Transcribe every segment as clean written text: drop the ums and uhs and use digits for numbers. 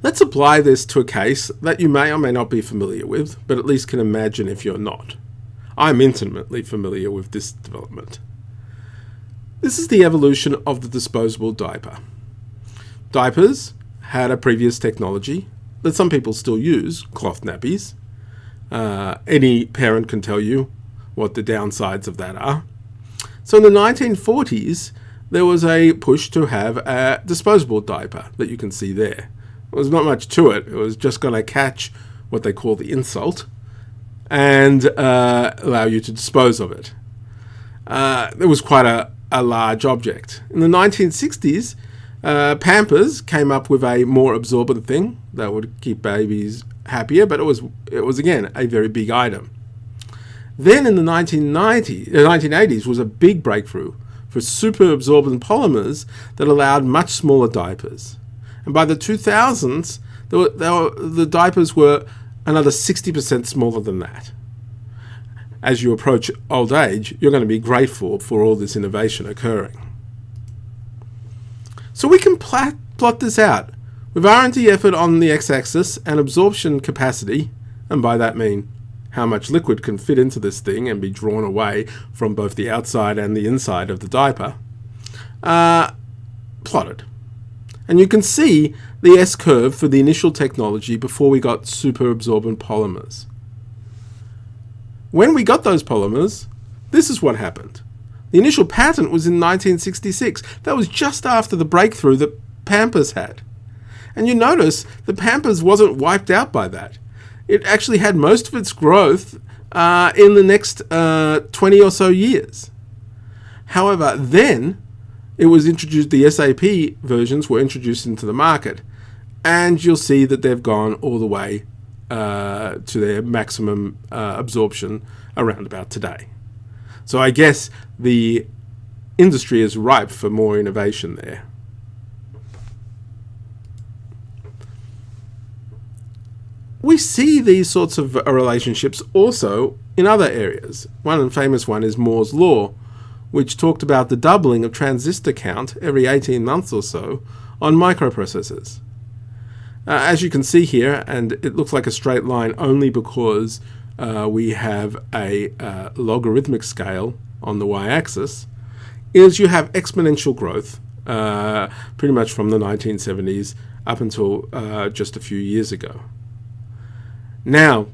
Let's apply this to a case that you may or may not be familiar with, but at least can imagine if you're not. I'm intimately familiar with this development. This is the evolution of the disposable diaper. Diapers had a previous technology that some people still use, cloth nappies. Any parent can tell you what the downsides of that are. So in the 1940s, there was a push to have a disposable diaper that you can see there. There was not much to it. It was just going to catch what they call the insult and allow you to dispose of it. It was quite a large object. In the 1960s, Pampers came up with a more absorbent thing that would keep babies happier, but it was again a very big item. Then in the 1980s was a big breakthrough for super absorbent polymers that allowed much smaller diapers. And by the 2000s, the diapers were another 60% smaller than that. As you approach old age, you're going to be grateful for all this innovation occurring. So we can plot this out with R&D effort on the x-axis and absorption capacity, and by that mean how much liquid can fit into this thing and be drawn away from both the outside and the inside of the diaper, plotted. And you can see the S-curve for the initial technology before we got super absorbent polymers. When we got those polymers, this is what happened. The initial patent was in 1966. That was just after the breakthrough that Pampers had. And you notice the Pampers wasn't wiped out by that. It actually had most of its growth in the next 20 or so years. However, then it was introduced, the SAP versions were introduced into the market, and you'll see that they've gone all the way to their maximum absorption around about today. So I guess the industry is ripe for more innovation there. We see these sorts of relationships also in other areas. One famous one is Moore's Law, which talked about the doubling of transistor count every 18 months or so on microprocessors. As you can see here, and it looks like a straight line only because we have a logarithmic scale on the y-axis, is you have exponential growth pretty much from the 1970s up until just a few years ago. Now,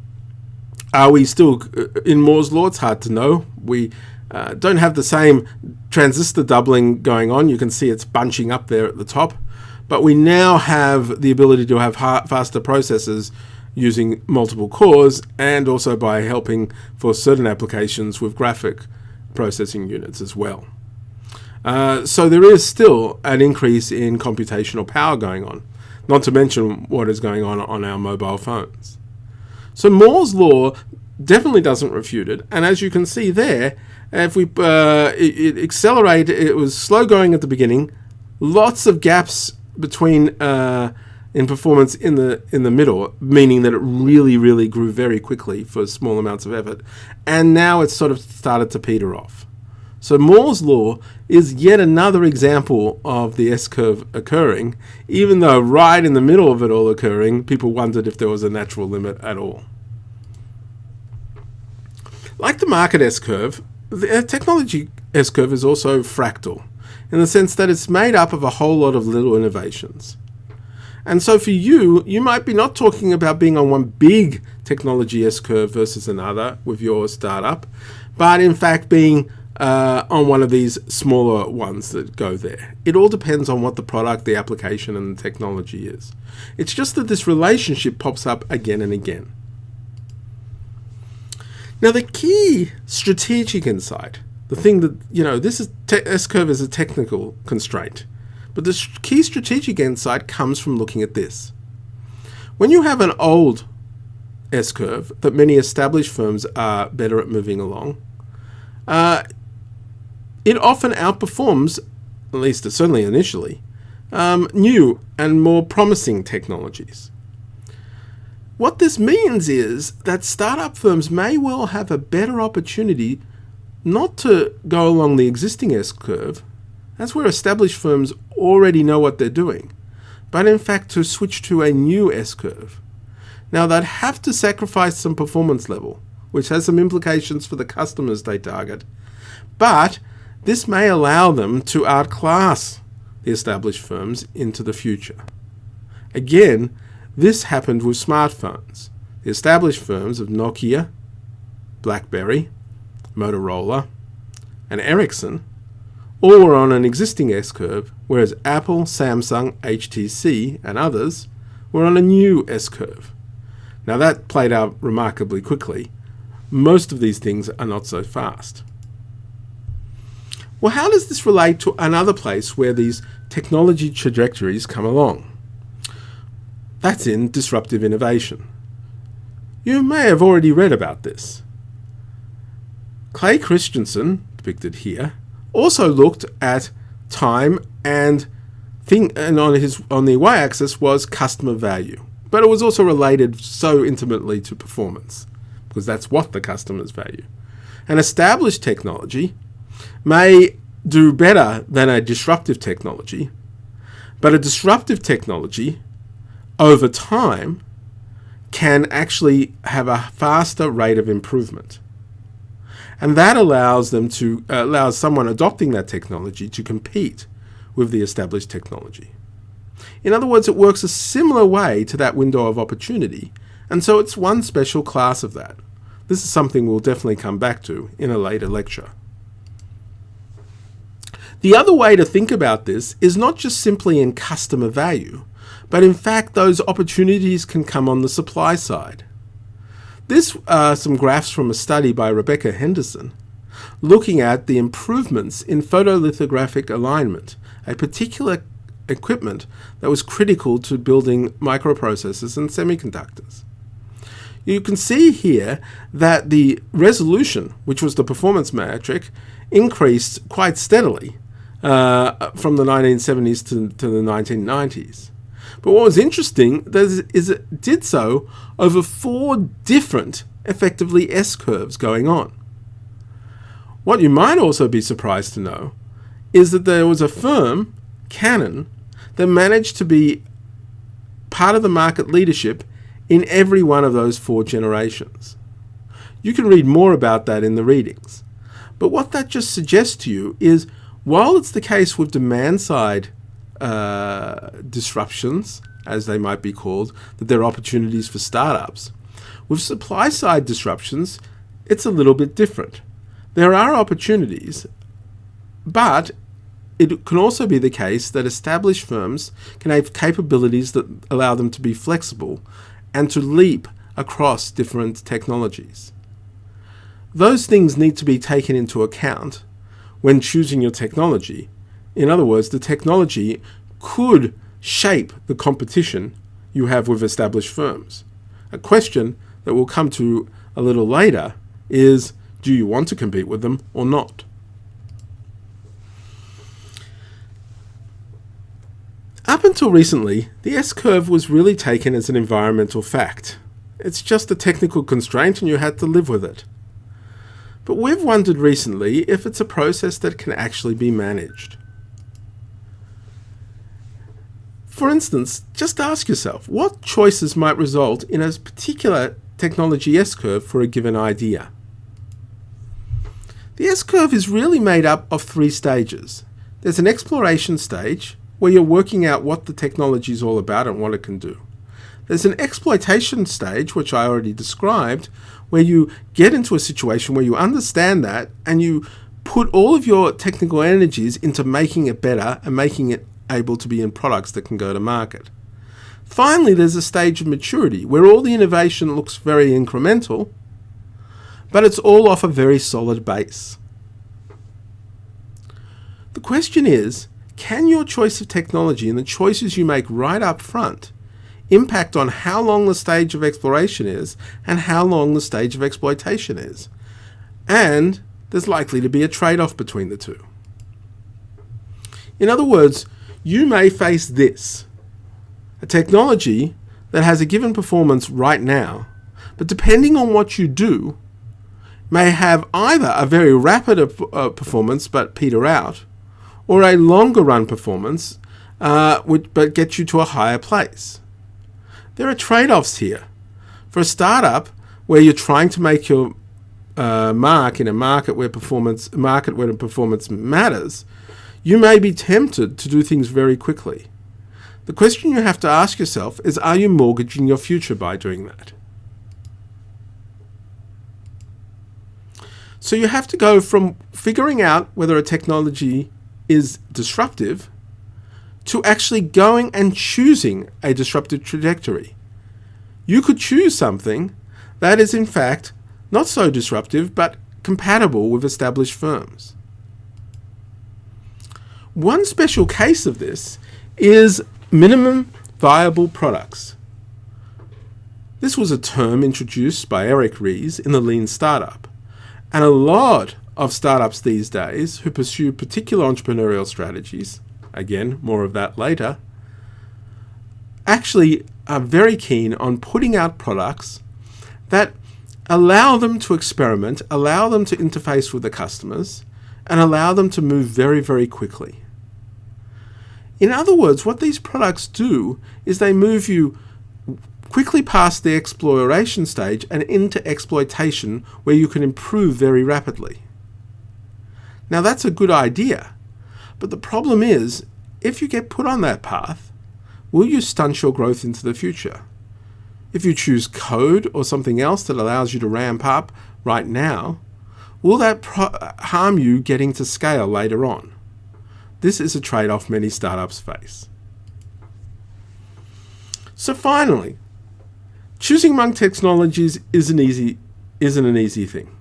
are we still in Moore's Law? It's hard to know. We don't have the same transistor doubling going on. You can see it's bunching up there at the top. But we now have the ability to have faster processors using multiple cores, and also by helping for certain applications with graphic processing units as well. So there is still an increase in computational power going on, not to mention what is going on our mobile phones. So Moore's Law definitely doesn't refute it, and as you can see there, if we it accelerated, it was slow going at the beginning, lots of gaps between in performance in the middle, meaning that it really grew very quickly for small amounts of effort, and now it's sort of started to peter off. So Moore's Law is yet another example of the S-curve occurring, even though right in the middle of it all occurring, people wondered if there was a natural limit at all. Like the market S-curve, the technology S-curve is also fractal, in the sense that it's made up of a whole lot of little innovations. And so for you might be not talking about being on one big technology S-curve versus another with your startup, but in fact being on one of these smaller ones that go there. It all depends on what the product, the application, and the technology is. It's just that this relationship pops up again and again. Now, the key strategic insight, the thing that, this is S-curve is a technical constraint, but the key strategic insight comes from looking at this. When you have an old S-curve that many established firms are better at moving along, it often outperforms, at least certainly initially, new and more promising technologies. What this means is that startup firms may well have a better opportunity not to go along the existing S-curve, that's where established firms already know what they're doing, but in fact to switch to a new S-curve. Now they'd have to sacrifice some performance level, which has some implications for the customers they target, but this may allow them to outclass the established firms into the future. Again, this happened with smartphones. The established firms of Nokia, BlackBerry, Motorola, and Ericsson all were on an existing S-curve, whereas Apple, Samsung, HTC, and others were on a new S-curve. Now that played out remarkably quickly. Most of these things are not so fast. Well, how does this relate to another place where these technology trajectories come along? That's in disruptive innovation. You may have already read about this. Clay Christensen, depicted here, also looked at time and on the y-axis was customer value. But it was also related so intimately to performance, because that's what the customers value. An established technology may do better than a disruptive technology, but a disruptive technology over time can actually have a faster rate of improvement. And that allows someone adopting that technology to compete with the established technology. In other words, it works a similar way to that window of opportunity, and so it's one special class of that. This is something we'll definitely come back to in a later lecture. The other way to think about this is not just simply in customer value, but in fact those opportunities can come on the supply side. This are some graphs from a study by Rebecca Henderson looking at the improvements in photolithographic alignment, a particular equipment that was critical to building microprocessors and semiconductors. You can see here that the resolution, which was the performance metric, increased quite steadily from the 1970s to the 1990s. But what was interesting is it did so over 4 different, effectively S-curves going on. What you might also be surprised to know is that there was a firm, Canon, that managed to be part of the market leadership in every one of those 4 generations. You can read more about that in the readings. But what that just suggests to you is, while it's the case with demand-side disruptions, as they might be called, that there are opportunities for startups, with supply-side disruptions, it's a little bit different. There are opportunities, but it can also be the case that established firms can have capabilities that allow them to be flexible and to leap across different technologies. Those things need to be taken into account when choosing your technology. In other words, the technology could shape the competition you have with established firms. A question that we'll come to a little later is, do you want to compete with them or not? Up until recently, the S-curve was really taken as an environmental fact. It's just a technical constraint and you had to live with it. But we've wondered recently if it's a process that can actually be managed. For instance, just ask yourself, what choices might result in a particular technology S-curve for a given idea? The S-curve is really made up of 3 stages. There's an exploration stage, where you're working out what the technology is all about and what it can do. There's an exploitation stage, which I already described, where you get into a situation where you understand that and you put all of your technical energies into making it better and making it able to be in products that can go to market. Finally, there's a stage of maturity where all the innovation looks very incremental, but it's all off a very solid base. The question is, can your choice of technology and the choices you make right up front impact on how long the stage of exploration is and how long the stage of exploitation is? And there's likely to be a trade-off between the two. In other words, you may face this: a technology that has a given performance right now, but depending on what you do, may have either a very rapid performance but peter out, or a longer run performance but get you to a higher place. There are trade-offs here. For a startup where you're trying to make your mark in a market where performance matters, you may be tempted to do things very quickly. The question you have to ask yourself is, are you mortgaging your future by doing that? So you have to go from figuring out whether a technology is disruptive to actually going and choosing a disruptive trajectory. You could choose something that is in fact not so disruptive but compatible with established firms. One special case of this is minimum viable products. This was a term introduced by Eric Ries in the Lean Startup, and a lot of startups these days who pursue particular entrepreneurial strategies, again, more of that later, actually are very keen on putting out products that allow them to experiment, allow them to interface with the customers, and allow them to move very, very quickly. In other words, what these products do is they move you quickly past the exploration stage and into exploitation, where you can improve very rapidly. Now that's a good idea, but the problem is, if you get put on that path, will you stunt your growth into the future? If you choose code or something else that allows you to ramp up right now, will that harm you getting to scale later on? This is a trade-off many startups face. So finally, choosing among technologies isn't an easy thing.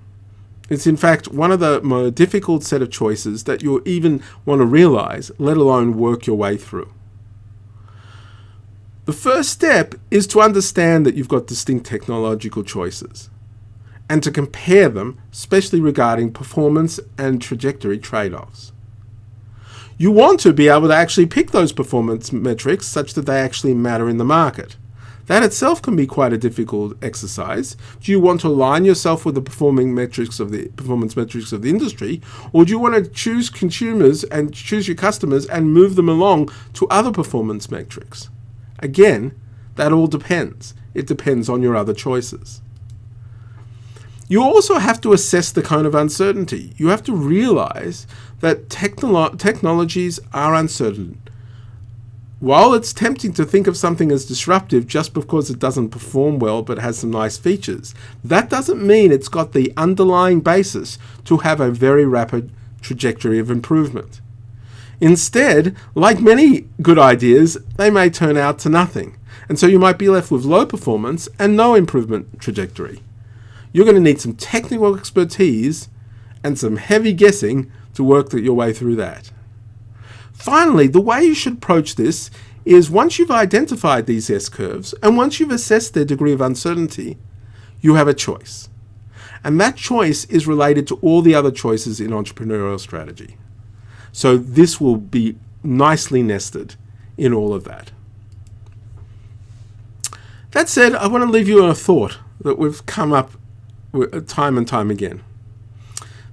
It's in fact one of the more difficult set of choices that you'll even want to realize, let alone work your way through. The first step is to understand that you've got distinct technological choices and to compare them, especially regarding performance and trajectory trade-offs. You want to be able to actually pick those performance metrics such that they actually matter in the market. That itself can be quite a difficult exercise. Do you want to align yourself with the performance metrics of the industry, or do you want to choose consumers and choose your customers and move them along to other performance metrics? Again, that all depends. It depends on your other choices. You also have to assess the cone of uncertainty. You have to realize that technologies are uncertain. While it's tempting to think of something as disruptive just because it doesn't perform well but has some nice features, that doesn't mean it's got the underlying basis to have a very rapid trajectory of improvement. Instead, like many good ideas, they may turn out to nothing, and so you might be left with low performance and no improvement trajectory. You're going to need some technical expertise and some heavy guessing to work your way through that. Finally, the way you should approach this is, once you've identified these S-curves and once you've assessed their degree of uncertainty, you have a choice. And that choice is related to all the other choices in entrepreneurial strategy. So this will be nicely nested in all of that. That said, I want to leave you on a thought that we've come up with time and time again.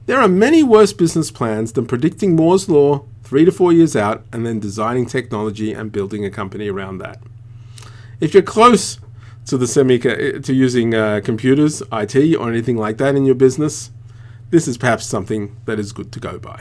There are many worse business plans than predicting Moore's Law 3 to 4 years out and then designing technology and building a company around that. If you're close to using computers, IT, or anything like that in your business, this is perhaps something that is good to go by.